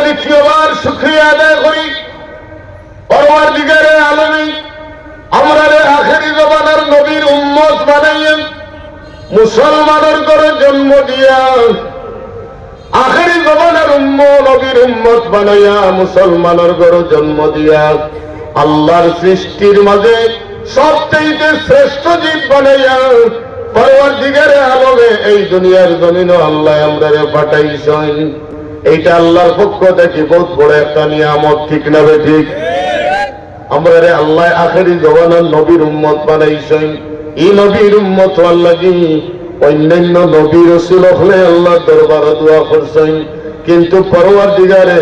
দ্বিতীয়বার শুকরিয়া আদায় করি পরওয়ারদিগারে আলমী আমরারে আখেরি জমানার নবীর উম্মত বানাইয়েন, মুসলমানের ঘরে জন্ম দিয়া আখেরি জমানার নবীর উম্মত বানাইয়া মুসলমানের ঘরে জন্ম দিয়া আল্লাহর সৃষ্টির মাঝে সবচেয়ে শ্রেষ্ঠ জীব বানাইয়া পরওয়ারদিগারে আলমে এই দুনিয়ার জমিন আল্লাহ আমরারে পাঠাইছেন। এইটা আল্লাহর পক্ষ থেকে বহুত বড় একটা নিয়ামত, ঠিক না ঠিক? আমরা রে আল্লাহ আখেরি জমানার নবীর উম্মত বানাইছেন। এই নবীর উম্মত আল্লাহ কি অন্যান্য নবী রাসূল হলে আল্লাহ দরবারে দোয়া করছেন, কিন্তু পরওয়ারদিগারে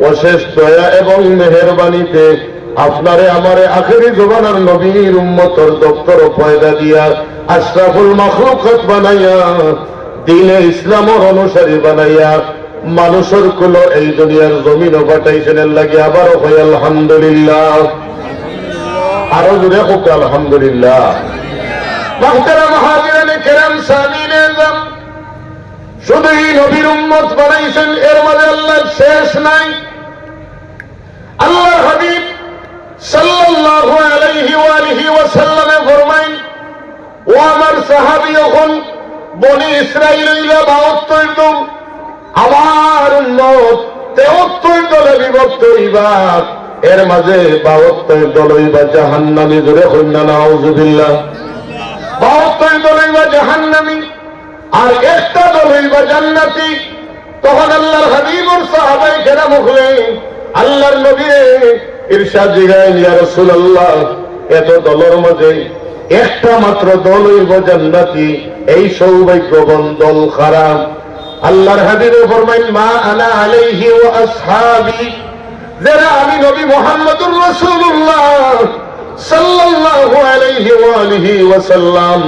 অশেষ দয়া এবং মেহেরবানিতে আপনারে আমারে আখেরি জমানার নবীর উম্মতর দপ্তর পয়দা দিয়া আশরাফুল মাখলুকাত বানাইয়া দ্বীনে ইসলামের অনুসারী বানাইয়া মানুষের কুল এই দুনিয়ার জমিনও পাঠাইছেন। লাগে আবারও হয় আলহামদুলিল্লাহ, আরো জুড়ে হোক আলহামদুলিল্লাহ। মুহতারাম হাজিরানে কেরাম সামিনে যাম, শুধু এই নবীর উম্মত বানাইছেন, এর মাঝে আল্লাহ শেষ নাই। আল্লাহর হাবিব সাল্লাল্লাহু আলাইহি ওয়া আলিহি ওয়াসাল্লামে ফরমাইন, ও আমার সাহাবী, যখন বনি ইসরাঈলীরা 72 দল, আমার উম্মত 73 দলে বিভক্ত হইবা, এর মাঝে 72 দল হইবা জাহান্নামী। জোরে কইনা নাউযুবিল্লাহ। 72 দল হইবা জাহান্নামী আর একটা দল হইবা জান্নাতি। তখন আল্লাহর হাবিবর সাহাবায়ে কেরাম হলেন, আল্লাহর নবী ইরশাদ জিগায়, ইয়া রাসূলুল্লাহ, এত দলের মাঝে একটা মাত্র দল হইব জান্নাতি, এই সৌভাগ্যবান দল খারাপ। আল্লাহর হাবিব ফরমাইন, মা আনা আলাইহি ওয়া আসহাবি, যারা আমি নবী মুহাম্মদুর রাসূলুল্লাহ সাল্লাল্লাহু আলাইহি ওয়া আলিহি ওয়াসাল্লাম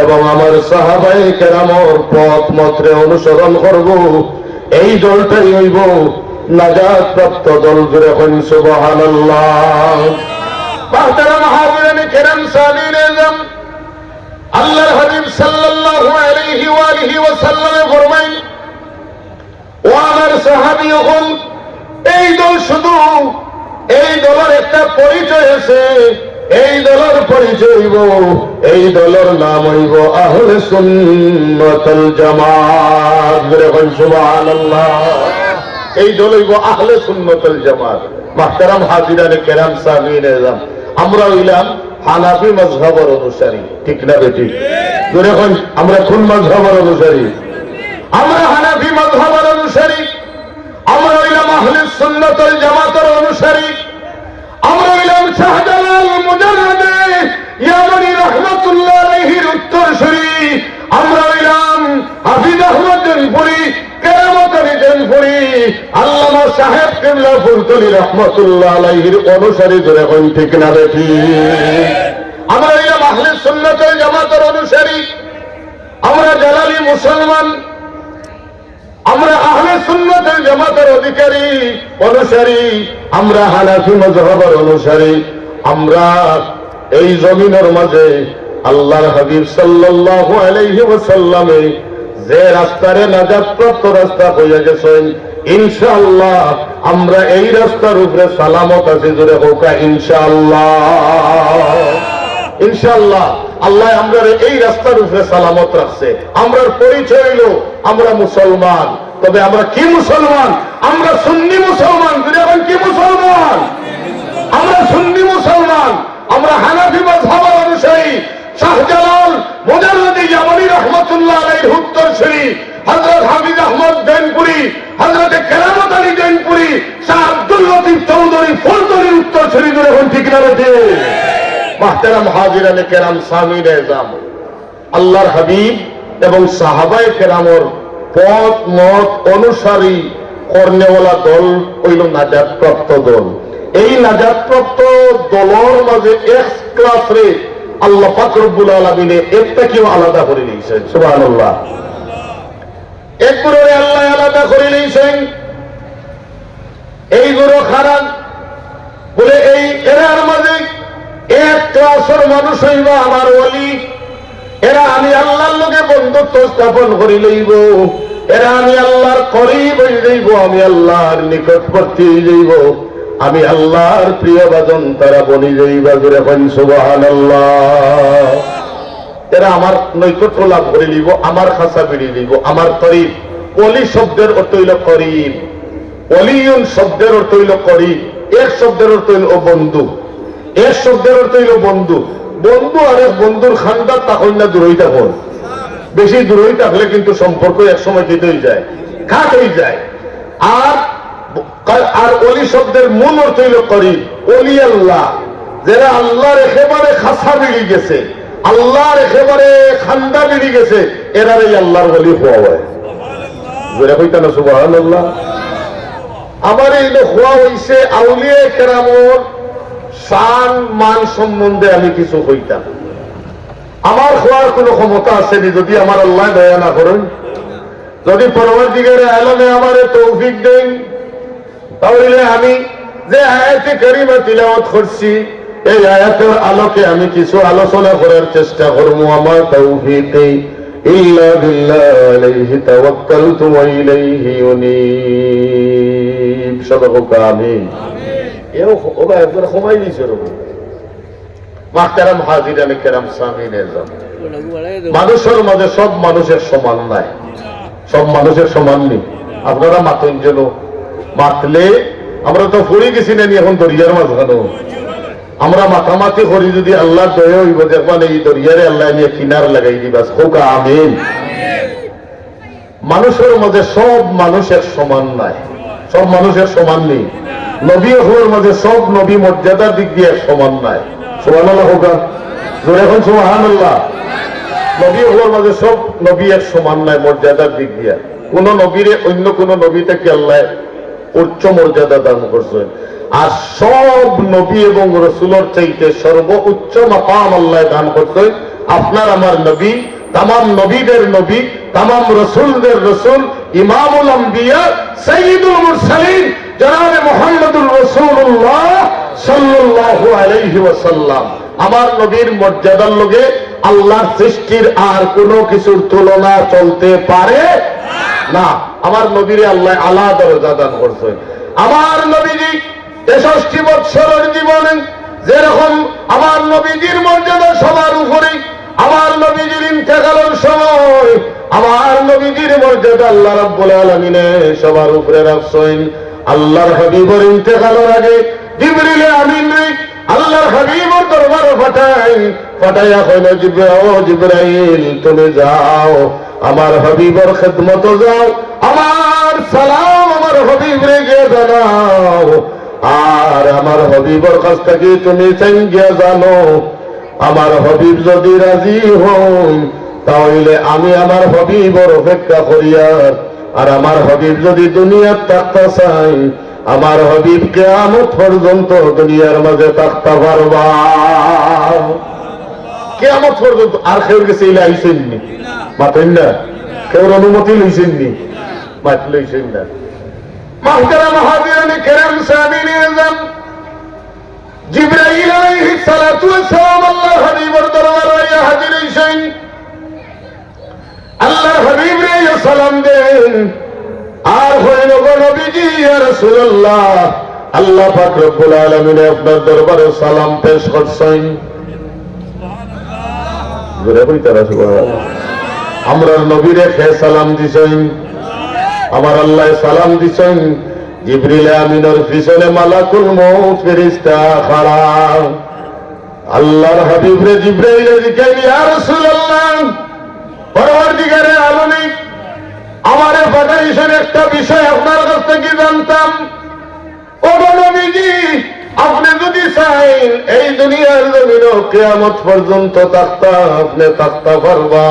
এবং আমার সাহাবায়ে কেরামর পথ মন্ত্রে অনুসরণ করব, এই দলটাই হইব নাজাত প্রাপ্ত দল। জোরে বলেন সুবহানাল্লাহ। মুহতারাম হাজিরানে কেরাম সামিনে যাম, আল্লাহর হাবিব সাল্লাল্লাহু আলাইহি ওয়া আলিহি ওয়াসাল্লাম ফরমাইন, ও আমার সাহাবীগণ, এই দল শুধু এই দলের একটা পরিচয় আছে, এই দলের পরিচয় হইব, এই দলের নাম হইব আহলে সুন্নাত ওয়াল জামাত। জোরে বলেন সুবহানাল্লাহ। এই দল হইব আহলে সুন্নাত ওয়াল জামাত। মুহতারাম হাজিরানে কেরাম সামিনে যাম, আমরা হইলাম হানাফি মাযহাবের অনুসারী, ঠিক না বেটি? জোরে বলেন, আমরা কোন মাযহাবের অনুসারী? আমরা হানাফি মাযহাবের অনুসারী। আমরা হইলাম আহলে সুন্নাত ওয়াল জামাতের অনুসারী। আমরা হইলাম শাহজালাল মুজাদ্দিদ ইয়ামানি রাহমাতুল্লাহ আলাইহির উত্তরসূরি। আমরা হইলাম হাফিজ আহমদ জনপুরি, কেরামত আলী জনপুরি, আল্লামা সাহেব কিবলা ফুলতলি রাহমাতুল্লাহ আলাইহির অনুসারী। ধরে কোন ঠিক না বেটি? আমরা হইলাম আহলে সুন্নাত ওয়াল জামাতের অনুসারী। আমরা জালালি মুসলমান, আমরা আহলে সুন্নাত ওয়াল জামাতের অধিকারী অনুসারী, আমরা হানাফি মাযহাবের অনুসারী। আমরা এই জমিনের মাঝে আল্লাহর হাবিব সাল্লাল্লাহু আলাইহি ওয়াসাল্লামে যে রাস্তারে নাজাত প্রাপ্ত রাস্তা হইয়া গেছেন, ইনশাআল্লাহ আমরা এই রাস্তার উপরে সালামত আছি। জোরে হোক ইনশাআল্লাহ। ইনশাআল্লাহ আল্লাহ আমরা এই রাস্তার উপরে সালামত রাখছে। আমরার পরিচয় হইল আমরা মুসলমান। তবে আমরা কি মুসলমান? আমরা সুন্নি মুসলমান। কি মুসলমান? আমরা সুন্নি মুসলমান। আমরা হানাফি মাযহাবের অনুসারী। শাহজালাল মুজাদ্দিদ ইয়ামানি রাহমাতুল্লাহ আলাইহির উত্তরসূরি হযরত হাফিজ আহমদ জনপুরি, হযরত কেরামত আলী জনপুরি, শাহ আব্দুল লতিফ চৌধুরী ফুলতলির উত্তরসূরি। ধরে কোন ঠিক না বেটি? মুহতারাম হাজিরানে কেরাম সামিনে যাম, আল্লাহর হাবিব এবং সাহাবায়ে কেরামর পথ মত অনুসারী কর্নেওয়ালা দল হইল নাজাত প্রাপ্ত দল। এই নাজাত প্রাপ্ত দলের মাঝে এক ক্লাস রে আল্লাহ পাক রব্বুল আলামিন একটাকেও আলাদা করে নিয়েছেন। সুবহানাল্লাহ। এক করে আল্লাহ আলাদা করে নিয়েছেন। এই গুরু খারাপ বলে এই এরার মাঝে এক ক্লাসের মানুষ হইবা আমার ওলি। এরা আমি আল্লাহর লগে বন্ধুত্ব স্থাপন করি লইব, এরা আমি আল্লাহর করিব হয়ে যাইব, আমি আল্লাহর নিকটবর্তী হয়ে যাইব, আমি আল্লাহর প্রিয় বাজন তারা বনি যাইবা। জোরে কইন সুবহানাল্লাহ। এরা আমার নৈকট্য লাভ করে নিব, আমার খাসা বেরিয়ে নিব, আমার করিব। অলি শব্দের অর্থ হইল করিব, অলিউন শব্দের অর্থ হইল করিব, এক শব্দের অর্থ হইল বন্ধু, এক শব্দের অর্থ হইল বন্ধু। বন্ধু আর এক বন্ধুর খান্দার তখন না দূরই থাকুন, বেশি দূরই থাকলে কিন্তু সম্পর্ক একসময় কেটে হয়ে যায়, খাট হয়ে যায়। আর অলি শব্দের মূল অর্থ হইল করিব, অলি আল্লাহ, যারা আল্লাহর একেবারে খাসা বেরিয়ে গেছে, আল্লাহর একেবারে খান্দা বেরিয়ে গেছে, এরাই আল্লাহর ওলি হওয়া হয়। যেটা কইতা না সুবহানাল্লাহ। আমার এই হওয়া হইছে আউলিয়া কেরামর শান মান সম্বন্ধে আমি কিছু কইতাম। আমার হওয়ার কোন ক্ষমতা আসেনি যদি আমার আল্লাহ দয়া না করেন, যদি পরবর্তীকালে আলমে আমারে তৌফিক দেন, তাহলে আমি যে আয়াতে কারিমা তিলাওয়াত করছি এই আয়াতের আলোকে আমি কিছু আলোচনা করার চেষ্টা করবো। আমার তাওফীক ইল্লা বিল্লাহ আলাইহি তাওয়াক্কালতু ওয়া ইলাইহি উনীব। সাদাকা আমিন। এও ওবা একবার সময় দিছে রবি মাহতারাম হাজিরানে কেরাম সামিনে যান। মানুষের মাঝে সব মানুষের সমান নাই, সব মানুষের সমান নেই। আপনারা মাতন যেন মাতলে আমরা তো ফুড়ে গেছি না, এখন দরিয়ার মাঝখানে আমরা মাতামাতি করি, যদি আল্লাহ দয়া হইব দেখবেন এই দরিয়ারে আল্লাহ নিয়ে কিনার লাগাই দিবা। হোকা আমিন। মানুষের মধ্যে সব মানুষের সমান নাই, সব মানুষের সমান নেই। নবী হওয়ার মাঝে সব নবী মর্যাদার দিক দিয়ে সমান নাই। সুবহানাল্লাহ হোকা জোরে এখন সুবহানাল্লাহ। নবী হওয়ার মাঝে সব নবী এক সমান নাই মর্যাদার দিক দিয়ে। কোন নবীরে অন্য কোন নবী থেকে আল্লাহ উচ্চ মর্যাদা দান করছে, আর সব নবী এবং রসুলের চাইতে সর্বোচ্চ মাকাম আল্লাহ দান করছে আপনার আমার নবী, তামাম নবীদের নবী, তামাম রসুলদের রসুল, ইমামুল আম্বিয়া সাইয়্যিদুল মুরসালিন জনাবে মুহাম্মদুর রাসূলুল্লাহ সাল্লাল্লাহু আলাইহি ওয়াসাল্লাম। আমার নবীর মর্যাদার লগে আল্লাহর সৃষ্টির আর কোনো কিছুর তুলনা চলতে পারে না। আমার নবীরে আল্লাহ আলা দরজা দান করছে। আমার নবীজি 63 বছরের জীবনে যেরকম আমার নবীজির মর্যাদা সবার উপরে, আমার নবীজির ইন্তেকালের সময় আমার নবীজির মর্যাদা আল্লাহ রাব্বুল আলামিন সবার উপরে রাখছেন। আল্লাহর হাবিবের ইন্তেকালের আগে জিবরিল আমিন আল্লাহর হাবিবের দরবারে পাঠাইয়া কইল, জিবরাইল তুমি যাও আমার হাবিবের খেদমতে যাও, আমার সালাম আমার হাবিবরে গিয়ে জানাও, আর আমার হাবিবের কাছ থেকে তুমি চাইয়া জানো আমার হাবিব যদি রাজি হন তাহলে আমি আমার হাবিবের অপেক্ষা করিয়া, আর আমার হাবিব যদি দুনিয়ার থাকতে চাই আমার হাবিব কিয়ামত পর্যন্ত দুনিয়ার মাঝে থাকতে পারবা, কিয়ামত পর্যন্ত। আর কেউ গেছে ইলে আইসেননি মাতেন না, কেউ অনুমতি লইছেননি, মাত লইছেন না। মাহতারাম হাজিরানে কেরাম সামিনে আযম জিবরাইল আলাইহিস সালাতু ওয়াস সালাম আল্লাহর হাবিবের দরবারে হাজির হইছেন। আল্লাহর হাবিব রে সালাম দেন, আর হইল গো নবীজি ইয়া রাসূলুল্লাহ আল্লাহ পাক রব্বুল আলামিন আপনার দরবারে সালাম পেশ করছেন। সুবহানাল্লাহ জোরে কইতারা সুবহানাল্লাহ। আমরা নবীরে কে সালাম দিছেন, আমার আল্লাহ সালাম দিছেন। জিবরিল আমিনের পিছনে মালাকুল মউত ফেরেশতা খাড়া। আল্লাহর হাবিব রে জিবরাইল জিজ্ঞাসা ইয়া রাসূলুল্লাহ পরওয়ারদিগারে আলম আমারে পাঠাইছেন একটা বিষয় আপনার কাছ থেকে জানতাম। ও নবীজি আপনি যদি চাইন এই দুনিয়ার জমিনে কিয়ামত পর্যন্ত থাকতে আপনি থাকতে পারবা।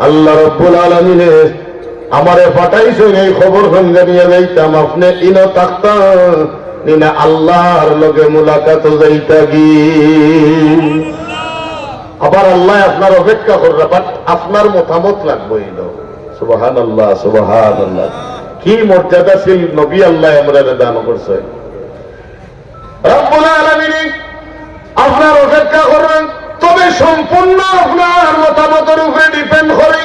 আল্লাহ রাব্বুল আলামিন আমারে পাঠাইছেন এই খবর সঙ্গে নিয়ে যাইতাম, আপনি ইনো থাকতাম নিনা আল্লাহর লগে মুলাকাত যাইতা গি। আবার আল্লাহ আপনার অপেক্ষা করবে, বাট আপনার মতামত লাগবে। সুবহানাল্লাহ সুবহানাল্লাহ। কি মর্যাদাশীল নবী আল্লাহ আমরা দান করছে। রব্বুল আলামিন আপনার অপেক্ষা করবেন, তবে সম্পূর্ণ আপনার মতামতের উপরে ডিপেন্ড করে।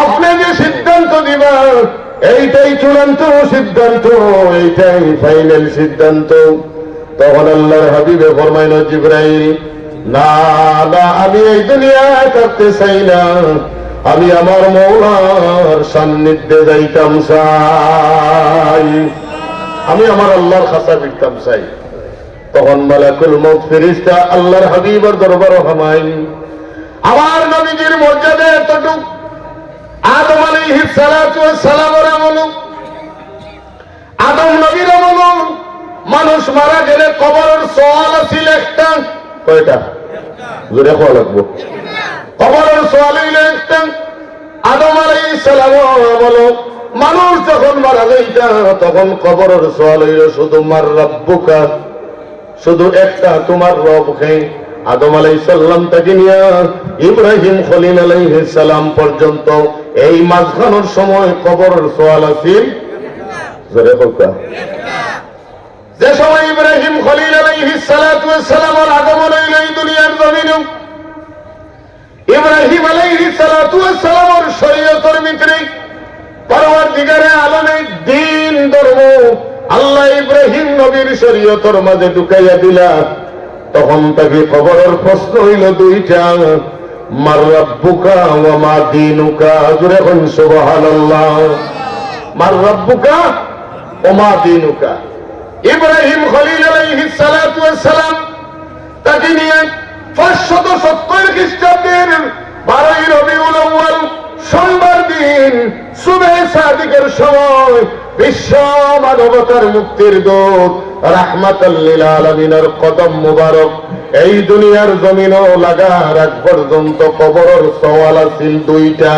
আপনি যে সিদ্ধান্ত সিদ্ধান্ত দিবা, এইটাই চূড়ান্ত সিদ্ধান্ত, এইটাই ফাইনাল সিদ্ধান্ত। তখন আল্লাহর হাবিবে ফরমাইল, জিবরাইল না না, আমি এই দুনিয়ায় থাকতে চাই না, আমি আমার মওলার সান্নিধ্যে যাইতাম চাই, আমি আমার আল্লাহর খাসা ফিরতাম চাই। তখন মালাকুল মউত ফেরেশতা আল্লাহর হাবিবের দরবারে হামাইন। আমার নবীজির মর্যাদা এতটুক, আদম আলাইহিস সালাতু ওয়াস সালামের আমল, আদম নবীর আমল, মানুষ মারা গেলে কবরের সওয়াল ছিল একটা, কয়টা জোরে কোয়া লাগবো, কবরের সওয়াল হইল একটা। আদম আলাইহিস সালামের আমল, মানুষ যখন মারা যাইতা তখন কবরের সওয়াল হইল শুধু মার রাব্বুকা, শুধু একটা, তোমার রব কে। আদম আলাইহিস সালাম থেকে নিয়ে ইব্রাহিম খলিল আলাইহিস সালাম পর্যন্ত এই মাঝখানের সময় কবরের সওয়াল আছিল জোরে কোয়া। যে সময় ইব্রাহিম খলিল আলাইহিস সালাতু ওয়াস সালামের আগমন হইল এই দুনিয়ার জমিনে, ইব্রাহিম আলাইহিস সালাতু ওয়াস সালামের শরীয়তের ভিতরে পরওয়ারদিগারে আলমের দ্বীন ধর্ম আল্লাহ ইব্রাহিম নবীর শরীয়তের মাঝে ঢুকাইয়া দিলা। তখন তাকে কবরের প্রশ্ন হইল দুইটা, মার রাব্বুকা ওয়া মা দীনুকা, জোরে কোন সুবহানাল্লাহ। মার রাব্বুকা ওয়া মা দীনুকা। ইব্রাহিম খলিল আলাইহিস সালাতু ওয়াস সালাম তাকে নিয়ে 570 খ্রিস্টাব্দের 12 রবিউল আউয়াল সোমবার দিন সুবহে সাদিকের সময় বিশ্ব মানবতার মুক্তির দূত রাহমাতাল লিল আলামিনের কদম মুবারক এই দুনিয়ার জমিনও লাগার আগ পর্যন্ত কবরের সওয়াল আছিল দুইটা।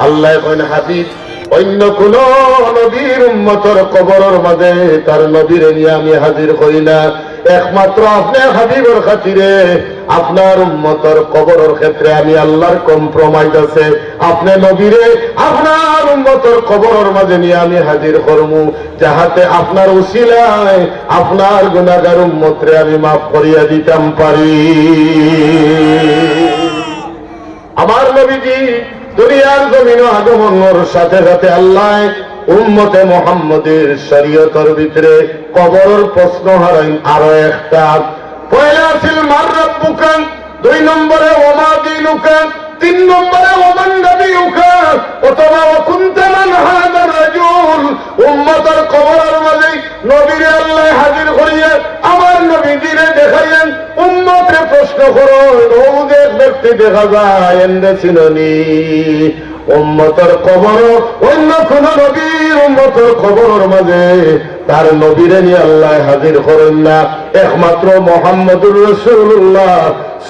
আল্লাহ কইন, হাবিব অন্য কোন নবীর উম্মতের কবরের মাঝে তার নবীরে নিয়ে আমি হাজির করি না, একমাত্র আপনার হাবিবের খাতিরে আপনার উম্মতের কবরের ক্ষেত্রে আমি আল্লাহর কম্প্রোমাইজ আছে, আপনি নবীরে আপনার উম্মতের কবরের মাঝে নিয়ে আমি হাজির করমু, যাহাতে আপনার উসিলায় আপনার গুনাহগার উম্মতরে আমি মাফ করিয়া দিতাম পারি। আমার নবীজি দুনিয়ার জমিনে আগমনের সাথে সাথে আল্লাহ উম্মতে মুহাম্মদের শরীয়তের ভিতরে কবরের প্রশ্ন হারাইন আরো একটা। পয়লা ছিল মার রাব্বুকা, 2 নম্বরে ওয়া মা দীনুকা, 3 নম্বরে ওয়া মান নবিয়ুকা, অথবা ওয়া কুনতা মান হাদা রাজুল। উম্মতের কবরের মাঝে নবীরে আল্লাহ হাজির করিয়া আমার নবীজিরে দেখাইলেন, উম্মতরে প্রশ্ন করো, রোজে ব্যক্তি দেখা যায় এন্ডে চিননি, উম্মতের কবর অন্য কোন নবীর উম্মতের কবরের মাঝে তার নবীরে নিয়ে আল্লাহ হাজির করেন না, একমাত্র মুহাম্মদুর রাসূলুল্লাহ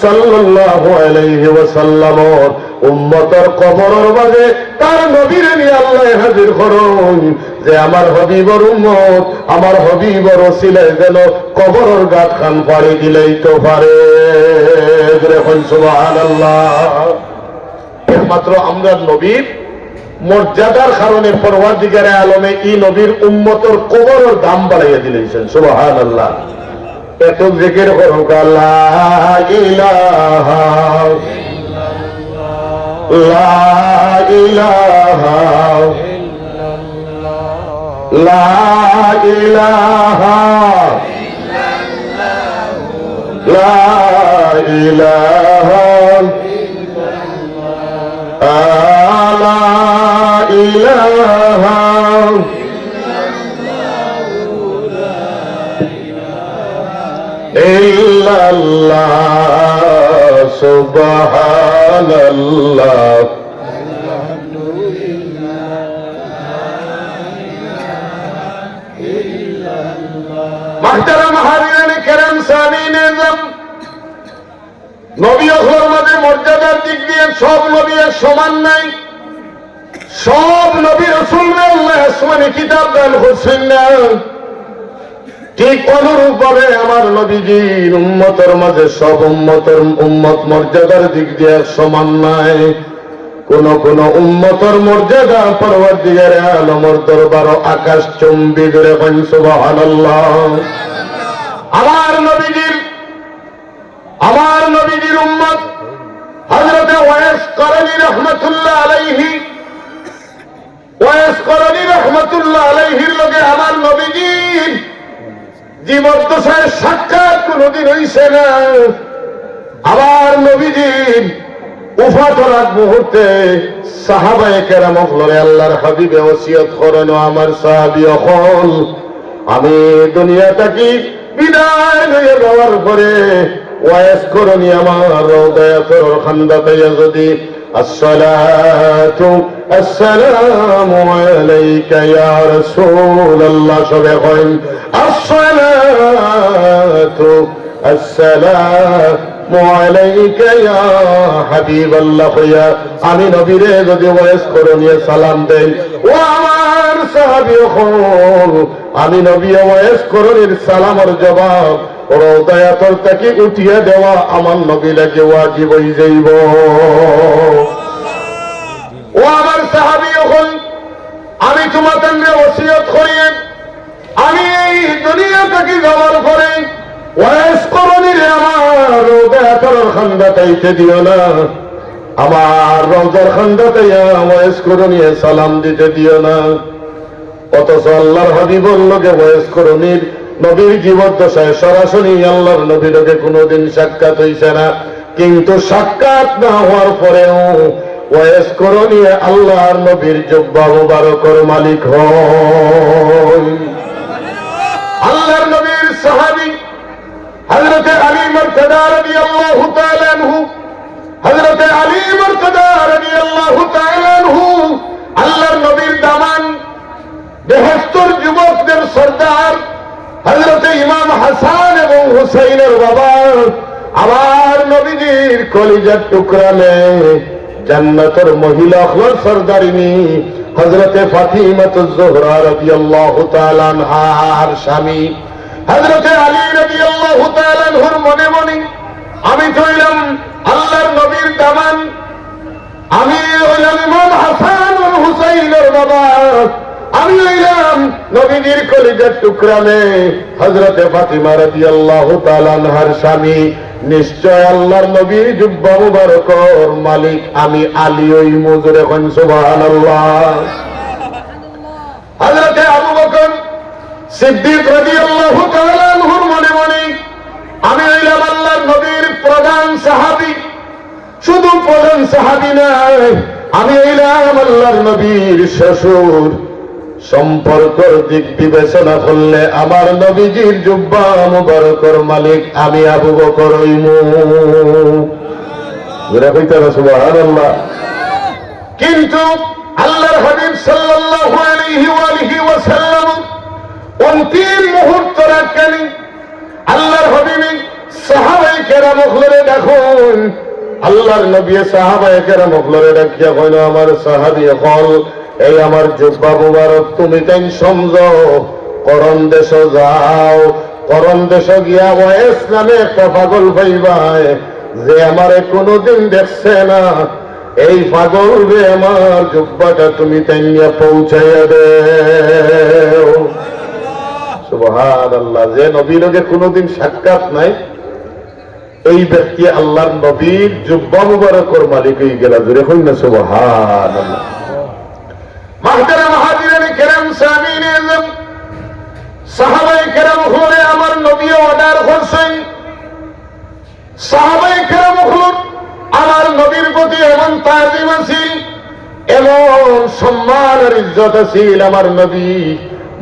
সাল্লাল্লাহু আলাইহি ওয়াসাল্লামের উম্মতের কবরের মাঝে তার নবীরে নিয়ে আল্লাহ হাজির করেন, যে আমার হাবিবের উম্মত আমার হাবিবের ওসিলায় যেন কবরের গাঁট খান পাড়ি দিলেই তো পারে। সুবহানাল্লাহ। একমাত্র আমরা নবীর মর্যাদার কারণে পরওয়ারদিগারে আলমে এই নবীর উম্মতের কবরের দাম বাড়াইয়া দিলেছেন। সুবহানাল্লাহ। এত জিকির করুক, লা ইলাহা লা ইলাহা লা ইলাহা লা ইলাহা ইল্লাল্লাহ সুবহানাল্লাহ। মুহতারাম হাজিরানে কেরাম সামিনে নিজাম, নবী ওগুলোর মধ্যে মর্যাদার দিক দিয়ে সব নবী এক সমান নাই, সব নবী রাসূলরা আল্লাহ আসমানি কিতাব দান করছেন না, ঠিক অনুরূপ ভাবে আমার নবীজির উম্মতের মাঝে সব উম্মত মর্যাদার দিক দিয়ে সমান নাই। কোন কোন উম্মতের মর্যাদা পরওয়ারদিগারে আলমের দরবার আকাশ চুম্বি করে বলেন সুবহানাল্লাহ। আমার নবীজির উম্মত হযরত ওয়াইস কারনী রাহমাতুল্লাহ আলাইহি ওয়াইস করণী রহমতুল্লাহ আলাইহির লগে আমার নবীজির জীবদ্দশায় সাক্ষাৎ কোনদিন হইছে না। আমার নবীজির উফাতরাত মুহূর্তে সাহাবায়ে কেরাম হলরে আল্লাহর হাবিবে ওসিয়ত করেন, আমার সাহাবী হল আমি দুনিয়া থেকে বিদায় হয়ে যাওয়ার পরে ওয়াইস করণী আমার রওদায়াতুল খান্দাতে যদি আসসালাতু আসসালামু আলাইকা ইয়া রাসূলুল্লাহ সবে কইন আসসালাতু আসসালামু আলাইকা ইয়া হাবিবাল্লাহ ইয়া আমি নবীরে যদি ওয়াইস করণী সালাম দেন ও আমার সাহাবী হল আমি নবী ওয়াইস করণীর সালামের জবাব রওদায়াতুল থেকে উঠিয়ে দেওয়া আমার নবী লাগে ওয়াজিব হয়ে যাইব। ও আমার সাহাবী হল আমি তোমাদের ওসিয়ত করি আমি এই দুনিয়া থেকে যাওয়ার পরে ওয়াইস করণীর আমার রওদায়াতুল খান্দাতাইতে দিও না, আমার রওজার খান্দাতে ওয়াইস করণী সালাম দিতে দিও না। অথচ আল্লাহর হাবিবুর লগে ওয়াইস করণীর নবীর জীবদ্দশায় সরাসরি আল্লাহর নবীর লগে কোনোদিন সাক্ষাৎ হইছে না, কিন্তু সাক্ষাৎ না হওয়ার পরেও ওয়াইস করণী আল্লাহর নবীর জুব্বা মুবারকের মালিক হয়। আল্লাহর নবীর সাহাবী হযরত আলী মুরতাদা রাদিয়াল্লাহু তাআলা আনহু, হযরত আলী মুরতাদা রাদিয়াল্লাহু তাআলা আনহু আল্লাহর নবীর দামান, বেহেশতের যুবকদের সরদার হযরত ইমাম হাসান এবং হুসাইনের বাবা, আমার নবীজির কলিজার টুকরা মেয়ে জান্নাতের মহিলা হল সরদারিনী হযরত ফাতিমাতুজ জোহরা রাদিয়াল্লাহু তাআলা আনহার স্বামী হযরত আলী রাদিয়াল্লাহু তাআলা আনহুর মনে মনে আমি হইলাম আল্লাহর নবীর দামান, আমি হইলাম ইমাম হাসান ও হুসাইনের বাবা, আমি হইলাম নবীজির কলিজার টুকরা মেয়ে হযরত ফাতিমা রাদিয়াল্লাহু তাআলা আনহার স্বামী। নিশ্চয় আল্লাহর নবীর জুব্বা মুবারকের মালিক আমি আলী ওই মুজুরে কোন সুবহানাল্লাহ। হযরত আবু বকর সিদ্দিক রাদিয়াল্লাহু তাআলা আনহুর মনে মনে আমি হইলাম আল্লাহর নবীর প্রধান সাহাবী, শুধু প্রধান সাহাবী নয় আমি হইলাম আল্লাহর নবীর শ্বশুর। সম্পর্কের দিক বিবেচনা করলে আমার নবীজির জুব্বা মুবারকের মালিক আমি আবু বকর হইমু। সুবহানাল্লাহ। কিন্তু আল্লাহর হাবিব সাল্লাল্লাহু আলাইহি ওয়াসাল্লাম অন্তিম মুহূর্ত রাখেনি আল্লাহর হাবিব সাহাবায়ে কেরাম হলরে দেখুন, আল্লাহর নবী সাহাবায়ে কেরাম হলরে ডাকিয়া কইল আমার সাহাবী হল এই আমার জুব্বা মুবারক তুমি তাই সমঝো, করণ দেশ যাও, করণ দেশ গিয়া ওয়াইস নামে একটা পাগল পাইবাই যে আমারে কোনোদিন দেখছে না, এই পাগল রে আমার জুব্বাটা তুমি তাই নিয়ে পৌঁছাইয়া দেও। সুবহানাল্লাহ। যে নবীর লগে কোনোদিন সাক্ষাৎ নাই এই ব্যক্তি আল্লাহর নবীর জুব্বা মুবারকের মালিক হয়ে গেল। জোরে কই না সুবহানাল্লাহ। মাহতারাম হাজিরানে কেরাম সামিনে আযম সাহাবায়ে কেরাম হলে আমার নবী অর্ডার করছেন, সাহাবায়ে কেরাম হল আমার নবীর প্রতি এমন তাজিম আছিল, এমন সম্মান আর ইজ্জত আছিল। আমার নবী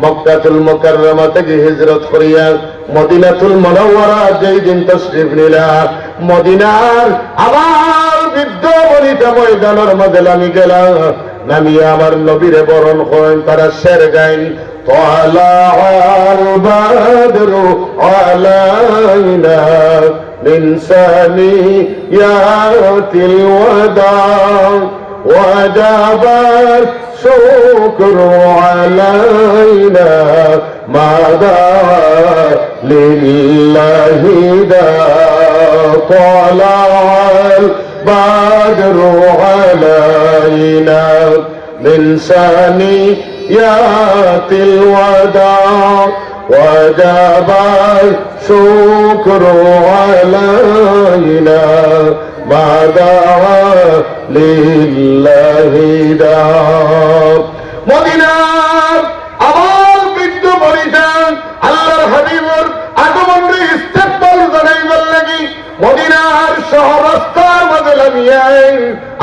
মক্কাতুল মুকাররমা থেকে হিজরত করিয়া মদিনাতুল মুনাওয়ারা যেই দিন তাশরীফ নিলা, মদিনার আবার বৃদ্ধ বনিতা ময়দানের মধ্যে নামি গেলা, নামিয়ে আমার নবীরে বরণ করেন, তারা শের গাইন তালাআল বাদরু আলাইনা মিন সানিয়াতিল ওয়াদা ওয়াজাবা শুকরু আলাইনা মাদা লিল্লাহি দা তালাআল বাদরু আলাইনা মিন সানিয়াতিল ওয়াদা ওয়াজাবা শুকরু আলাইনা মাদা লিল্লাহি দা মদিনার আবার বৃদ্ধ পরিধান আল্লাহর হাবিবর আগমনের ইস্তেকবাল জানাইবার লাগি মদিনার শহর রাস্তার মাঝে নামিয়াই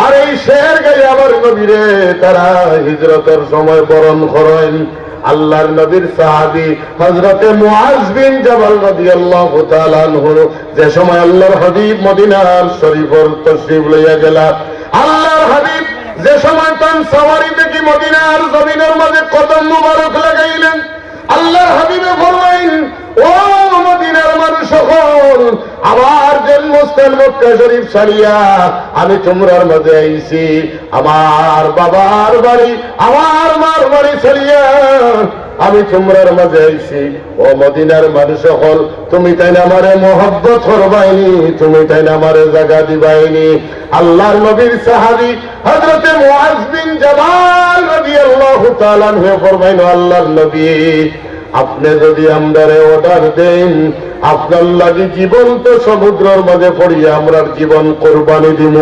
আর এই শের গায়ে আবার নবীরে তারা হিজরতের সময় বরণ করেন। আল্লাহর নবীর সাহাবী হযরতে মুআজ বিন জাবাল রাদিয়াল্লাহু তাআলা আনহু যে সময় আল্লাহর হাবিব মদিনার শরীফের তশরিফ লইয়া গেলা আল্লাহর হাবিব যে সময় তান সওয়ারি দেখি মদিনার জমিনের মাঝে কদম মুবারক লাগাইলেন আল্লাহর হাবিবে ফরমাইলেন ও মদিনার মানুষ সকল আমার জন্মস্থান মক্কা শরীফ ছাড়িয়া আমি তোমরার মাঝে আইছি আমার বাবার বাড়ি আমার মার বাড়ি ছাড়িয়া আমি তোমরার মাঝে আইছি ও মদিনার মানুষ সকল তুমি তাই না আমারে মোহব্বত করবাইনি তুমি তাই না আমারে জায়গা দিবাইনি। আল্লাহর নবীর সাহাবী হযরতে মুআজ বিন জাবাল রাদিয়াল্লাহু তাআলা আনহু ফরমাইলেন আল্লাহর নবী আপনি যদি আমরারে অর্ডার দেন আপনার লাগি জীবন্ত সমুদ্রের মাঝে পড়িয়া আমরার জীবন কোরবানি দিব।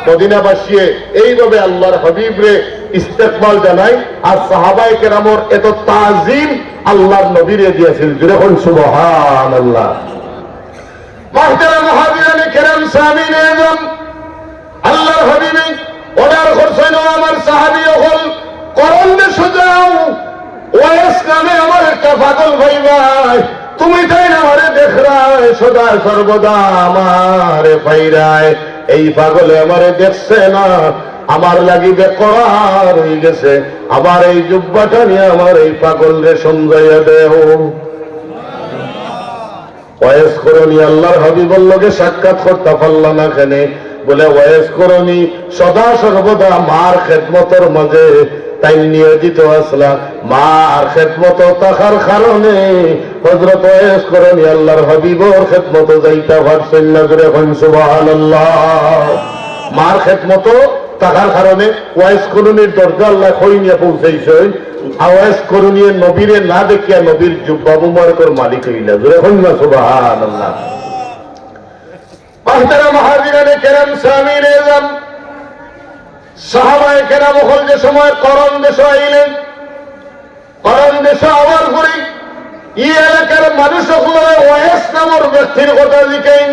মদিনাবাসী এইভাবে আল্লাহর হাবিবরে ইস্তেকবাল জানাই আর সাহাবায়ে কেরামর এত তাজিম আল্লাহর নবীরে দিয়েছিল যখন সুবহানাল্লাহ। মুহতারাম মুহাজিরিন কেরাম সামিন আযম আল্লাহর হাবিবে অর্ডার করছেন আমার সাহাবী হল করণ দেশে যাও ওয়াইস নামে আমার একটা পাগল ভাই ভাই তুমি তাই না আমারে দেখরায় সদা সর্বদা আমারে পাইরায় এই পাগলে আমারে দেখছে না আমার লাগি বেকরার হয়ে গেছে আমার এই জুব্বাটা নিয়ে আমার এই পাগলরে সমঝাইয়া দেও। ওয়াইস করণী আল্লাহর হাবিবের লগে সাক্ষাৎ করতে পারলাম না কেন বলে ওয়াইস করণী সদা সর্বদা মার খেদমতের মাঝে তাই নিয়োজিত আসলা মার খেদমত থাকার কারণে হযরত ওয়াইস করণী আল্লাহর হাবিবর খেদমত যাইতে পারছেন না জোরে কোন সুবহানাল্লাহ। মার খেদমত থাকার কারণে ওয়াইস করণীর দরজা আল্লাহ কই নিয়ে পৌঁছাইছেন ওয়াইস করণী নবীরে না দেখিয়া নবীর জুব্বা মুবারকের মালিক হইলা জোরে কোন সুবহানাল্লাহ। মুহতারাম মুহাজিরিন কেরাম সামিন আযম সাহাবায়ে কেরাম হল যে সময় করণ দেশে আইলেন করণ দেশে আওয়ার করে এই এলাকার মানুষ সকলে ওয়াইস নামের ব্যক্তির কথা জিকাইন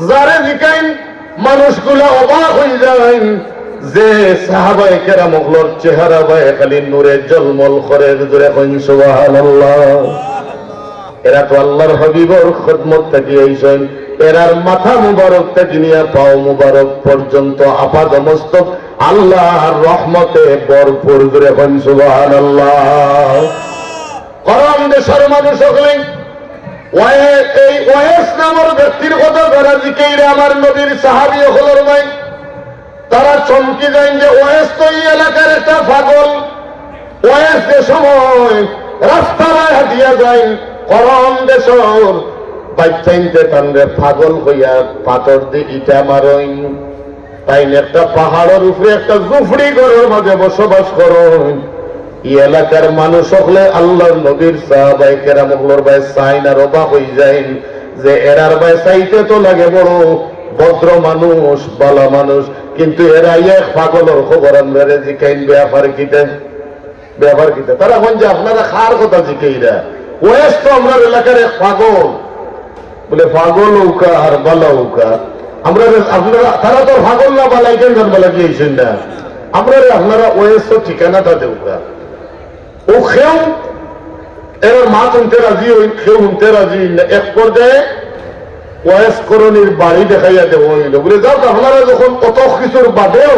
যারে জিকাইন মানুষগুলো অবাক হয়ে যায় যে সাহাবায়ে কেরাম হলর চেহারা বায়ে খালি নূরে জলমল করে জোরে কইন সুবহানাল্লাহ। এরা তো আল্লাহর হাবিবর খিদমত থেকে আইছেন এরার মাথা মুবারক থেকে নিয়ে পাও মুবারক পর্যন্ত আপাদ মস্তক আল্লাহর রহমতে ভরপুর জোরে কোন সুবহানাল্লাহ। করণ দেশের মানুষ সকলে এই ওয়াইস নামের ব্যক্তির কথা যারা জিকাইরে আমার নবীর সাহাবী হলর ভাই তারা চমকি যায় যে ওয়াইস তো এই এলাকার একটা পাগল ওয়াইস যে সময় রাস্তায় হাঁটিয়া যায় করণ দেশের বাচ্চাইতে তান্ডে পাগল হইয়া পাথর দিয়ে ইটা মারইন তাই একটা পাহাড়ের উপরে একটা জুফড়ি ঘরের মাঝে বসবাস করইন এই এলাকার মানুষ হলে আল্লাহর নবীর সাহাবায়ে কেরাম হলর ভাই সাইন আর অবাক হয়ে যায় যে এরার ভাই চাইতে তো লাগে বড় ভদ্র মানুষ ভালো মানুষ কিন্তু এরা এক পাগলের খবর আমরা জিকাইন ব্যাপার কিতে তারা এখন যে আপনারা খার কথা জিকাইরা ওয়েস তো আমরা এলাকার এক পাগল বলে পাগল উকা আর বালা উকা আমরা আপনারা তারা তো পাগল না বালাই কেন বালা গিয়েছেন না আপনারা ওয়েস তো ঠিকানাটা দেউকা ও খেউ এর মা শুনতে রাজি ওই খেউ শুনতে রাজি এক পর্যায়ে ওয়েস করণীর বাড়ি দেখাইয়া দেব হইল বলে যাও আপনারা যখন কত কিছুর বাদেও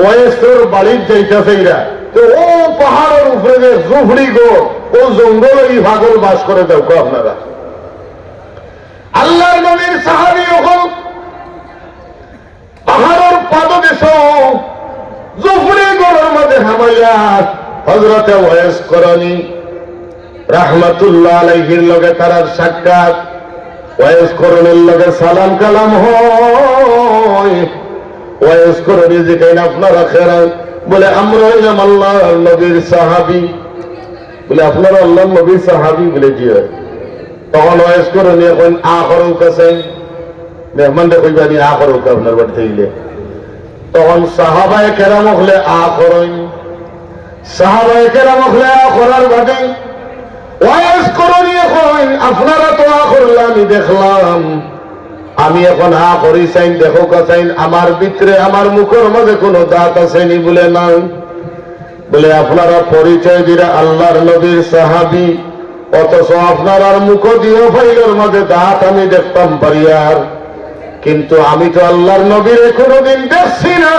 ওয়েসের বাড়ির যাইতেছে এরা তো ও পাহাড়ের উপরে যে জুফড়ি গো ও জঙ্গল এই পাগল বাস করে দেউকা আপনারা আল্লাহর নবীর সাহাবী হল পাহাড়ের পাদদেশ জুফরি গড়ের মধ্যে হামাইয়া হযরতে ওয়াইস করণী রাহমাতুল্লাহ আলাইহির লগে তার সাক্ষাৎ ওয়াইস করণীর লগে সালাম কালাম হয় ওয়াইস করণী জিকাইন আপনারা খেরান বলে আমরা হইলাম আল্লাহর নবীর সাহাবী বলে আপনারা আল্লাহর নবীর সাহাবী বলে জি তখন ওয়াইস করণী এখন আখরও কাছে মেহমান দেখবানি আখরও আপনার বাড়ি থেকে তখন সাহাবায়ে কেরাম হলে আ করেন, সাহাবায়ে কেরাম হলে আ করার বাদে ওয়াজ করনি। এখন আপনারা তো আ করলে আমি দেখলাম, আমি এখন আ করি চাইন, দেখো চাইন আমার ভিতরে আমার মুখের মধ্যে কোনো দাঁত আসেনি বলে না। বলে আপনারা পরিচয় দিরা আল্লাহর নবীর সাহাবী, অথচ আপনার আর মুখ দিয়ে ফাইলের মধ্যে দাঁত আমি দেখতাম পারি আর, কিন্তু আমি তো আল্লাহর নবীর কোনোদিন দেখছি না।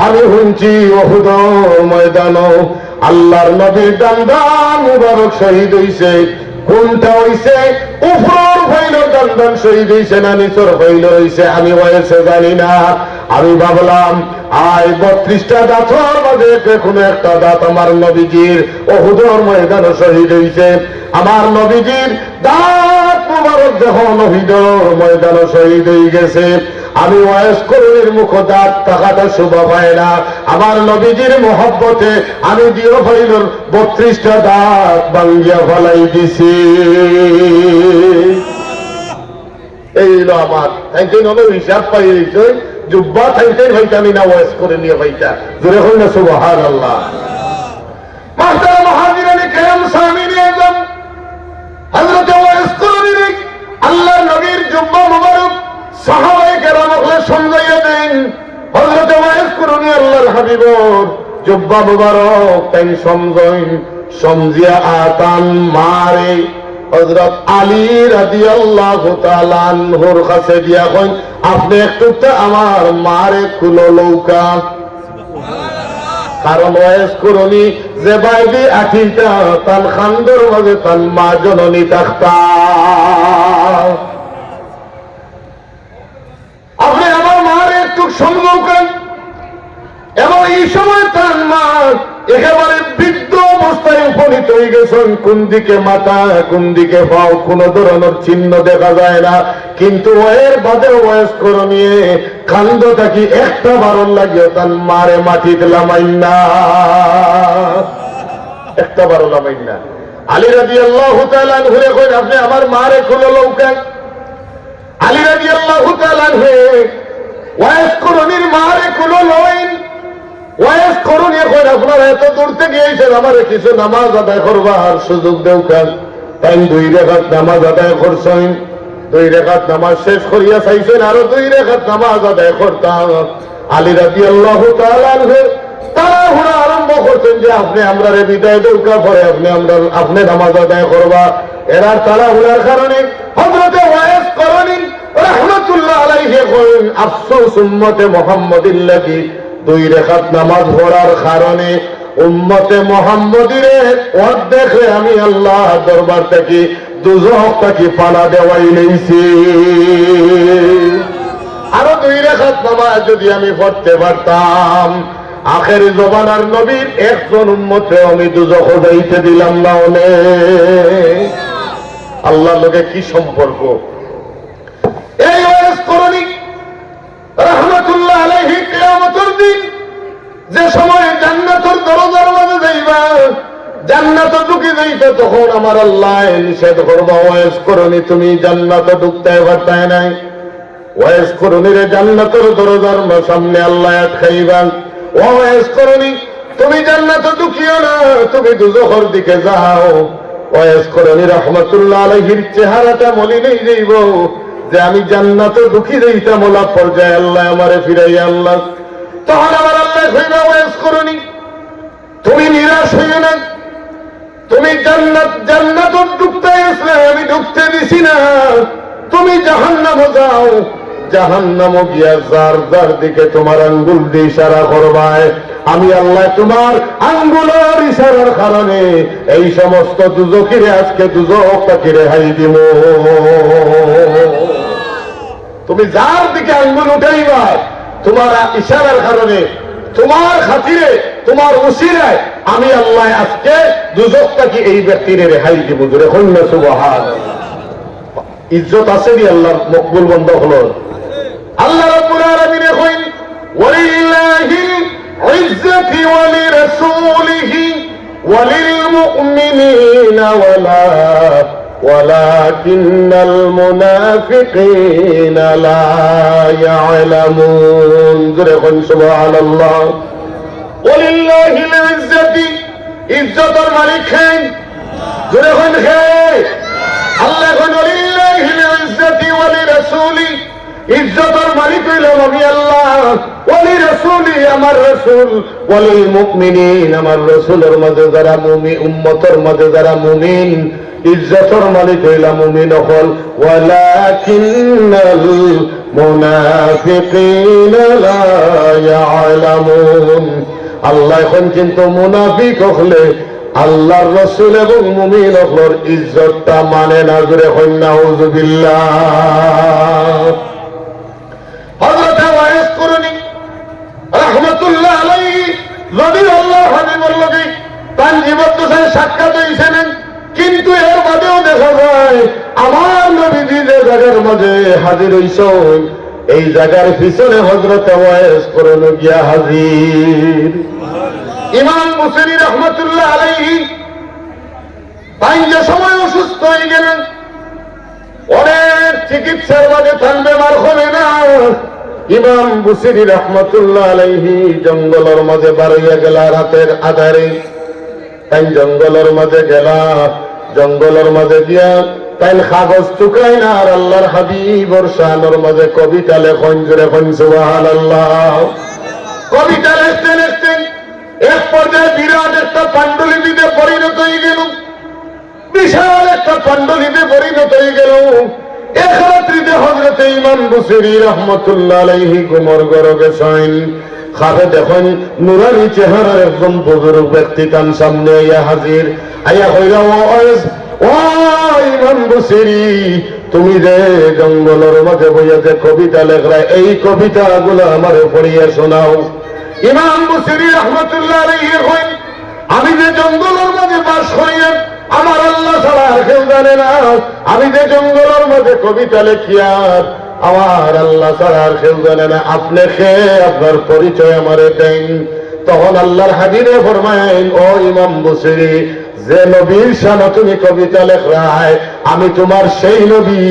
আমি শুনছি ওহুদ ময়দান আল্লাহর নবীর দান্দান মুবারক শহীদ হইছে। কোনটা হইছে, উপর ফাইলের দান্দান শহীদ হইছে না নিচর ফাইল হইছে, আমি হয়েছে জানি না। আমি ভাবলাম আয় 32টা দাঁতর মাঝে কোনো একটা দাঁত আমার নবীজির ওহুদের ময়দানে শহীদ হইছে। আমার নবীজির দাঁত মুবারক যখন ওহুদের ময়দানে শহীদ হয়ে গেছে, আমি ওয়াজ করির মুখ দাঁত টাকাটা শোভা পায় না। আমার নবীজির মহব্বতে আমি দিও ফাইলর 32টা দাঁত ভাঙ্গিয়া ফেলাই দিছি। এই হলো আমার তাইতে নব হিসাব পাই রইছে, জুব্বা থাইতে ভাইটা আমি না ওয়াজ করে নিয়ে ভাইটা জোরে হল না সুবহানাল্লাহ। মাস্টার মুহাজিরানে কেরাম সামিনে আজম হযরত ওয়াজ করে আল্লাহর নবীর জুব্বা মুবারক সাহাবায়ে কেরাম হলে সমঝাইয়া দেন। হযরত ওয়াজ করুনি আল্লাহর হাবিবর জুব্বা মুবারক তাই সমঝাইন, সমঝিয়া আতান মারে হযরত আলী রাদিয়াল্লাহু তাআলা আনহুর কাছে দিয়া কইন, আপনি একটু তো আমার মারে খুলো লৌকা। কারণ ওয়াজ করুনি যে বাইদি আঠিটা তান খান্দর মাঝে তান মা জননী থাকতা, আপনি আমার মারে একটু সমঝৌকেন। এবং এই সময় তার মা একেবারে বৃদ্ধ অবস্থায় উপনীত হয়ে গেছেন, কোন দিকে মাথা কোন দিকে পাও কোন ধরনের চিহ্ন দেখা যায় না, কিন্তু এর বাদে ওয়াজ করে নিয়ে কান্দ থাকি একটা বারণ লাগিয়ে তার মারে মাটি দিলাম না, একটা বারণ লামাই না। আলী রাদিয়াল্লাহু তাআলা আনহু কইন, আপনি আমার মারে খুলে লৌকা। আলী রাদিয়াল্লাহু তাআলা আনহু ওয়াজ করনির মারে খুলে লইন। ওয়াজ করুন এখন আপনারা এত দূর থেকে এসেছেন, আমার কিছু নামাজ আদায় করবার সুযোগ দেও কেন। তাই 2 রাকাত নামাজ আদায় করছেন, 2 রাকাত নামাজ শেষ করিয়া চাইছেন আরো 2 রাকাত নামাজ আদায় করতাম। আলী রাদিয়াল্লাহু তাআলা আনহু তাড়াহুড়া আরম্ভ করছেন যে আপনি আমরা বিদায় দৌকা পরে আপনি নামাজ আদায় করবা। এরা তাড়াহুড়ার কারণে হযরতে ওয়াজ করনি রাহমাতুল্লাহ আলাইহি কইন, আফসোস উম্মতে মুহাম্মাদিল্লাহি 2 রাকাত নামাজ পড়ার কারণে উম্মতে মুহাম্মাদিরে অর্ধেকে আমি আল্লাহ দরবার থেকে দুজক থেকে পানা দেওয়াই লইছি। আরো 2 রাকাত নামাজ যদি আমি পড়তে পারতাম, আখেরি জমানার নবীর একজন উম্মতে আমি দুজক যাইতে দিলাম না। আল্লাহর লগে কি সম্পর্ক? এই ওয়াজ করনি রাহমাতুল্লাহ আলাইহি কিয়ামতের দিন যে সময় জান্নাতের দরজার মধ্যে যাইবা, জান্নাতে ঢুকে যাইতে, তখন আমার আল্লাহ নিষেধ করবা, ওয়াজ করনি তুমি জান্নাতে ঢুকতে পারতায় নাই। ওয়াজ করনি রে জান্নাতের দরজার সামনে আল্লাহ আটকাইবা, ওয়াজ করনি তুমি জান্নাতে ঢুকিও না, তুমি দুজখের দিকে যাও। ওয়াজ করনি রাহমাতুল্লাহ আলাইহির চেহারাটা মলিন হয়ে যাইব যে আমি জান্নাতে ঢুকি যাইতাম, ওলা পর্যায়ে আল্লাহ আমারে ফিরাইয়া আল্লাহ। তখন আমার আল্লাহ কইবা, ওয়াজ করনি তুমি নিরাশ হইও না, তুমি জান্নাত ঢুকতে আসলে আমি ঢুকতে দিছি না, তুমি জাহান্নামে যাও। জাহান্নাম গিয়া যার যার দিকে তোমার আঙ্গুল দিয়ে ইশারা করবায়, আমি আল্লাহ তোমার আঙ্গুলের ইশারার কারণে এই সমস্ত দুজকিরে আজকে দুজক তাকে রেহাই দিব। তুমি যার দিকে আঙ্গুল উঠাইবা তোমার ইশারার কারণে, তোমার খাতিরে, তোমার উসিলায় আমি আল্লাহ আজকে দুজক তাকে এই ব্যক্তির রেহাই দিব। জোরে কইন না সুবহানাল্লাহ। ইজ্জত আছে নি আল্লাহর মকবুল বন্ধ হলো। আল্লাহ রাব্বুল আলামিন কইন, ওয়ালিল্লাহিল ইজ্জাতু ওয়ালিরাসূলিহি ওয়ালিল মুমিনিনা ওয়ালাকিন্নাল মুনাফিকিনা লা ইয়ালামুন। জোরে বলুন সুবহানাল্লাহ। ওয়ালিল্লাহিল ইজ্জাতি, ইজ্জতের মালিক কে? জোরে বলুন কে? আল্লাহ কোন ওয়ালিল্লাহিল ইজ্জাতি ওয়া লিরাসূলি, ইজ্জতের মালিক হইল আমি আল্লাহ, ওয়ালি রাসূলি আমার রাসূল, ওয়ালিল মুমিনিন আমার রাসূলের মাঝে যারা মুমিন, উম্মতের মাঝে যারা মুমিন, ইজ্জতের মালিক হইল মুমিন হল। ওয়ালাকিন্নাল মুনাফিকিনা লা ইয়ালামুন। আল্লাহ এখন কিন্তু মুনাফিক হলে আল্লাহর রাসূল এবং মুমিন হলর ইজ্জতটা মানে না। জোরে কই নাউযুবিল্লাহ। হযরত ওয়াইস কুরনি রাহমাতুল্লাহ আলাইহি যদি আল্লাহর হাবিবের লগে তার জীবদ্দশায় সাক্ষাৎ হইছেন, কিন্তু এর বাদেও দেখা যায় আমার নবীজি যে জায়গার মাঝে হাজির হইছেন এই জায়গার পিছনে হযরত ওয়াইস কুরনি গিয়া হাজির। ইমাম বুখারী রাহমাতুল্লাহ আলাইহি তাই যে সময় অসুস্থ হয়ে গেলেন, অনেক চিকিৎসার মাঝে থাকবে মার হবে না, ইমাম বুখারী রাহমাতুল্লাহ আলাইহি জঙ্গলের মাঝে বাড়িয়া গেলা রাতের আধারে। তাই জঙ্গলের মাঝে গেলা, জঙ্গলের মাঝে গিয়া তাই কাগজ টুকাই না আর আল্লাহর হাবিবর শানের মাঝে কবিতা লেখন। জোরে কোন সুবহানাল্লাহ। কবিতা লিখতে লিখতে এক পর্যায়ে বিরাট একটা পাণ্ডুলিপিতে পরিণত হয়ে গেল, বিশাল একটা পাণ্ডুলিপি পরিণত হয়ে গেল। এক রাত্রিতে হযরত ইমাম বুখারী রাহমাতুল্লাহ আলাইহি ঘুমর ঘরে গেছেন, খাবে দেখেন নুরানি চেহারার একজন বুজুর্গ ব্যক্তি তার সামনে আইয়া হাজির। আইয়া কইলা, ও ইমাম বুখারী, তুমি যে জঙ্গলের মাঝে বইয়া যে কবিতা লেখরা, এই কবিতাগুলো আমারে পড়িয়া শোনাও। ইমাম বুখারী রাহমাতুল্লাহ আলাইহি কইন, আমি যে জঙ্গলের মাঝে বাস করি আমার আল্লাহ ছাড়া আর কেউ জানে না, আমি যে জঙ্গলের মাঝে কবিতা লেখিয়া আমার আল্লাহ ছাড়া আর কেউ জানে না, আপনি কে, আপনার পরিচয় আমারে দেন। তখন আল্লাহর হাবিবে ফরমায়েন, ও ইমাম বুখারী, যে নবীর শানে তুমি কবিতা লেখরায় আমি তোমার সেই নবী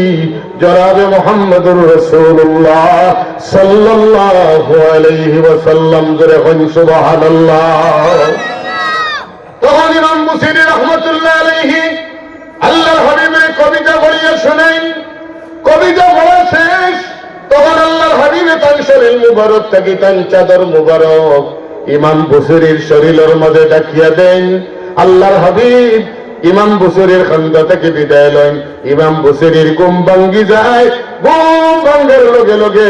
জনাবে মুহাম্মদুর রাসূলুল্লাহ সাল্লাল্লাহু আলাইহি ওয়াসাল্লাম। জোরে কোন সুবহানাল্লাহ। তখন ইমাম বুখারী রাহমাতুল্লাহ আলাইহি আল্লাহর হাবিবের কবিতা পড়িয়া শোনেন। কবিতা পড়া শেষ, তখন আল্লাহর হাবিবে তার শরীর মুবারক থেকে তার চাদর মুবারক ইমাম বুখারীর শরীরের মাঝে ডাকিয়া দেন। আল্লাহর হাবিব ইমাম বুখারীর খান্দা থেকে বিদায় লন। ইমাম বুখারীর ঘুম ভাঙ্গি যায়, ঘুম ভাঙ্গার লগে লগে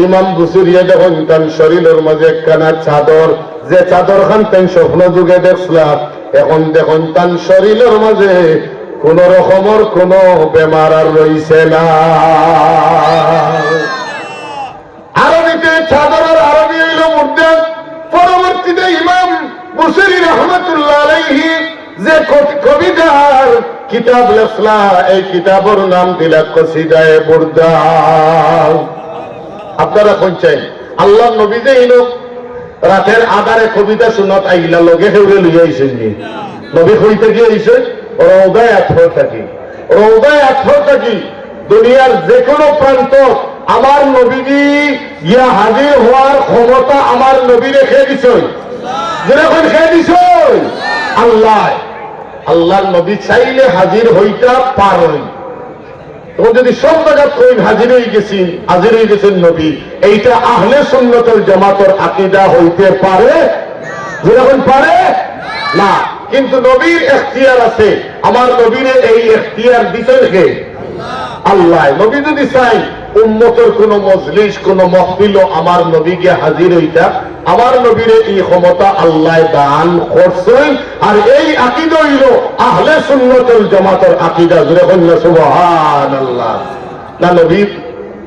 ইমাম বুখারী যখন তার শরীরের মাঝে একখানা চাদর, যে চাদর খান তাই স্বপ্ন যুগে দেখলা, এখন দেখুন তার শরীরের মাঝে কোন রকমের কোন বেমার আর রইছে না। আরবিতে চাদরের আরবি হইল মুর্দা। পরবর্তীতে ইমাম বুখারী রাহমাতুল্লাহ আলাইহি যে কবিতার কিতাব লেখলা, এই কিতাবের নাম দিলা কসিদায়ে বুরদা। আপনারা কোনছেন আল্লাহ নবী যে ইনো রাতের আধারে কবিতা শুনত আইলা লগে হেউরে লইয়া আইছেন নি? নবী কইতে গিয়ে আইছে রওদায়ে আতহর থাকি, রওদায়ে আতহর থাকি দুনিয়ার যে কোনো প্রান্ত আমার নবীজি ইয়া হাজির হওয়ার ক্ষমতা আমার নবী রেখে দিছেন। যেরকম খেয়ে দিছেন আল্লাহ, আল্লাহর নবী চাইলে হাজির হইতা পারেন। তখন যদি সব জায়গা কইন হাজির হয়ে গেছি, হাজির হয়ে গেছেন নবী, এইটা আহলে সুন্নতুল জামাতের আকীদা হইতে পারে? যেরকম পারে না। কিন্তু নবীর এখতিয়ার আছে, আমার নবীর এই এখতিয়ার দিছেন কে? আল্লাহ। নবী যদি চাই উম্মতের কোন মজলিস কোন মাহফিল আমার নবীকে হাজির হইতা, আমার নবীর এই ক্ষমতা আল্লাহ দান করছেন। আর এই আকীদা হইল আহলে সুন্নাতুল জামাতের আকীদা। জোরে বলেন না সুবহানাল্লাহ। না নবী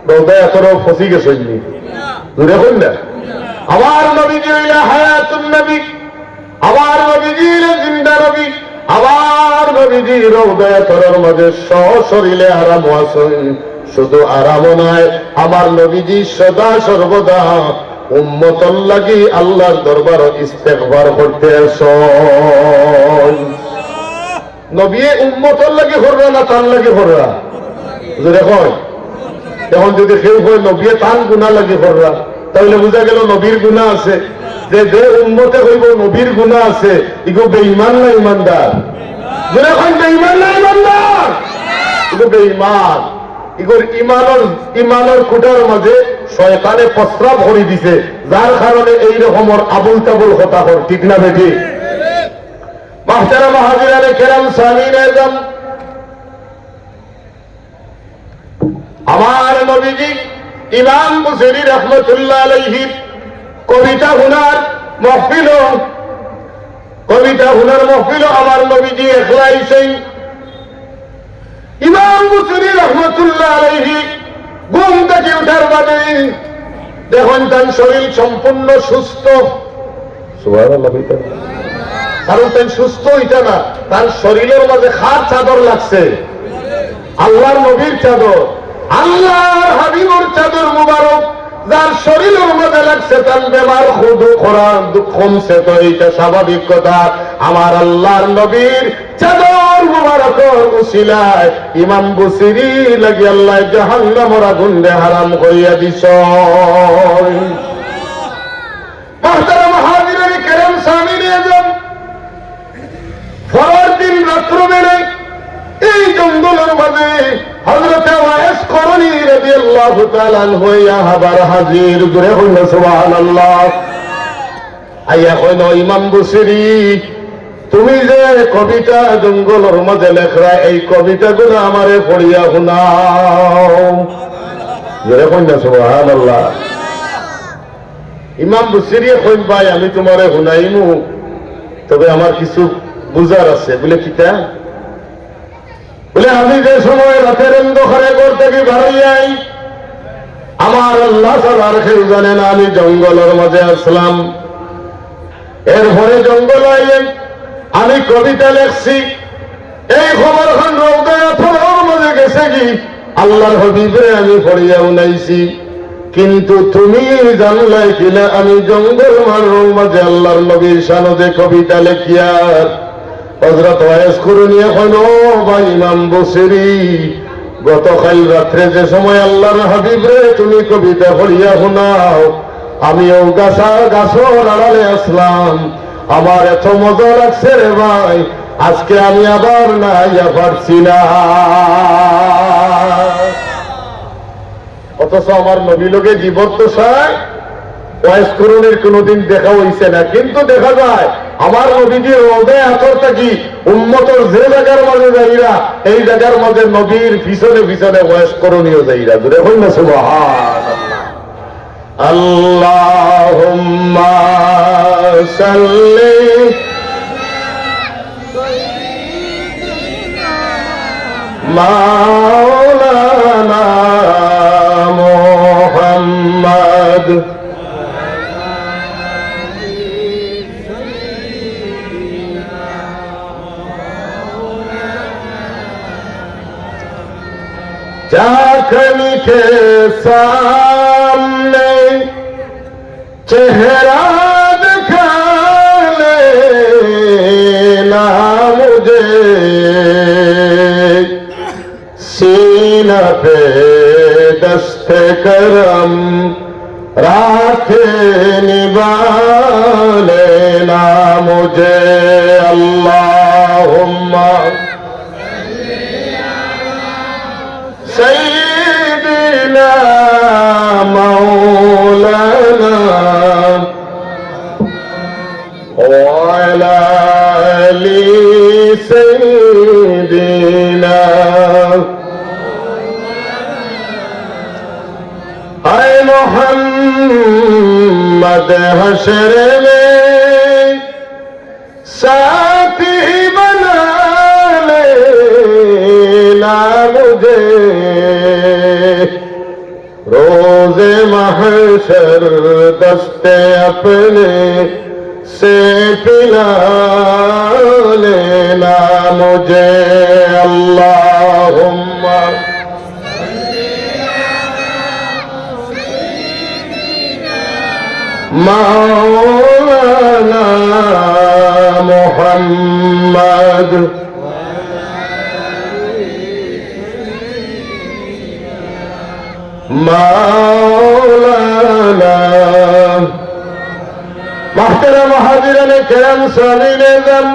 রওদায়ে আতহর ফসি গেছেন নি? জোরে বলেন না। আমার নবীজি হইল হায়াতুন নবী, আমার নবীজি হইল জিন্দা নবী, আমার নবীজি রওদায়ে আতহর মাঝে সশরীরে আরাম আছেন। শুধু আরাম নয়, আমার নবীজি সদা সর্বদা উম্মতর লাগি আল্লাহর দরবার ইস্তেগফার করতে আসেন। নবী উম্মতর লাগে করবা না তার লাগে করবা? দেখো এখন যদি কেউ হয় নবী তান গুণা লাগে করবা, তাহলে বোঝা গেল নবীর গুণা আছে। যে যে উম্মতে হইব নবীর গুণা আছে, ইগো বেঈমান না ইমানদার? যখন বেঈমান না ইমানদার, ইগো বেঈমান। ইগোর ইমানের খুঁটার মাঝে শয়তানে প্রস্রাব ভরি দিছে, যার কারণে এই রকমের আবুল তাবুল কথা হর। ঠিক না বেটি? মাহতারাম হাজিরানে কেরাম সামিন আযম, আমার নবীজি ইমাম বুখারী রাহমাতুল্লাহ আলাইহি কবিতা হুনার মাহফিল, কবিতা হুনার মাহফিল আমার নবীজি একলাইছেন। ইমাম বুখারী রাহমাতুল্লাহ আলাইহি ঘুম থেকে উঠার বাদে দেখুন তার শরীর সম্পূর্ণ সুস্থ। সুবহানাল্লাহ। কারণ তাই সুস্থ হইতা না, তার শরীরের মাঝে খাট চাদর লাগছে, আল্লাহর নবীর চাদর, আল্লাহর হাবিবুর চাদর মুবারক, যার শরীরের মধ্যে লাগছে তার বেমার খুদু খোরাক কমছে। তো এইটা স্বাভাবিক কথা। আমার আল্লাহর নবীর চাদর মুবারকের উসিলায় ইমাম বুখারী লাগি আল্লাহ জাহান্নামের আগুন হারাম করিয়া দিছ। মুহতারাম হাজিরিন কিরাম সামিন আযম, পরের দিন রাত্রবেলায় এই জঙ্গলের মাঝে হযরত ওয়াইস করনী রাদিয়াল্লাহু তাআলা আনহু আবার হাজির। জোরে বলুন সুবহানাল্লাহ। আইয়া কইল, ইমাম বুখারী তুমি যে কবিতা জঙ্গলের মাঝে লেখরা, এই কবিতাগুলো আমারে পড়িয়া শোনাও। জোরে বলুন সুবহানাল্লাহ। ইমাম বুখারী কইল, ভাই আমি তোমারে শুনাইমু, তবে আমার কিছু বুঝার আছে। বলে কিতা? বলে আমি যে সময় রাতের অন্ধকারে ঘর থেকে বাড়াইয়াই, আমার আল্লাহ ছাড়া আর কেউ জানে না আমি জঙ্গলের মাঝে আসলাম। এরপরে জঙ্গল আইলেন, আমি কবিতা লেখছি। এই খবর খান রৌদার মাঝে গেছে কি আল্লাহর হাবিবরে আমি পড়িয়া উনাইছি। কিন্তু তুমি জানলাই কিনা আমি জঙ্গল মাঝের মাঝে আল্লাহর নবীর শানদে কবিতা লেখিয়ার। হযরত ওয়াইস করনী এখন, ও ভাই ইমাম বুখারী, গতকাল রাত্রে যে সময় আল্লাহর হাবিবরে তুমি কবিতা পড়িয়া শোনাও, আমিও গাছর আড়ালে আসলাম। আমার এত মজা লাগছে রে ভাই, আজকে আমি আবার না ইয়া পারছি না। অথচ আমার নবী লোকে জীবত্ব চায়, ওয়াইস করণীর কোনদিন দেখা হইছে না। কিন্তু দেখা যায় আমার নবীজি রোদে আতর থাকি উম্মতর যে জায়গার মাঝে যাইরা, এই জায়গার মাঝে নবীর পিছনে পিছনে ওয়াইস করণীয় যাইরা। দূরে হই না সুবহানাল্লাহ। আল্লাহুম্মা সাল্লি মাওলানা মুহাম্মদ जाखन के सामने चेहरा दिखा लेना मुझे, सीना पे दस्ते करम राखे निभा लेना मुझे। अल्लाहुम्मा सय्यिदना मौलाना वअला आलि सय्यिदिना। ऐ मोहम्मद हशर में साथी बना लेना मुझे, रोज़े महशर दस्ते अपने से पिला लेना मुझे। अल्लाहुम्मा मौलाना मुहम्मद মাওলানা মাহতারাম হাজিরানে কেরাম সামিনে যান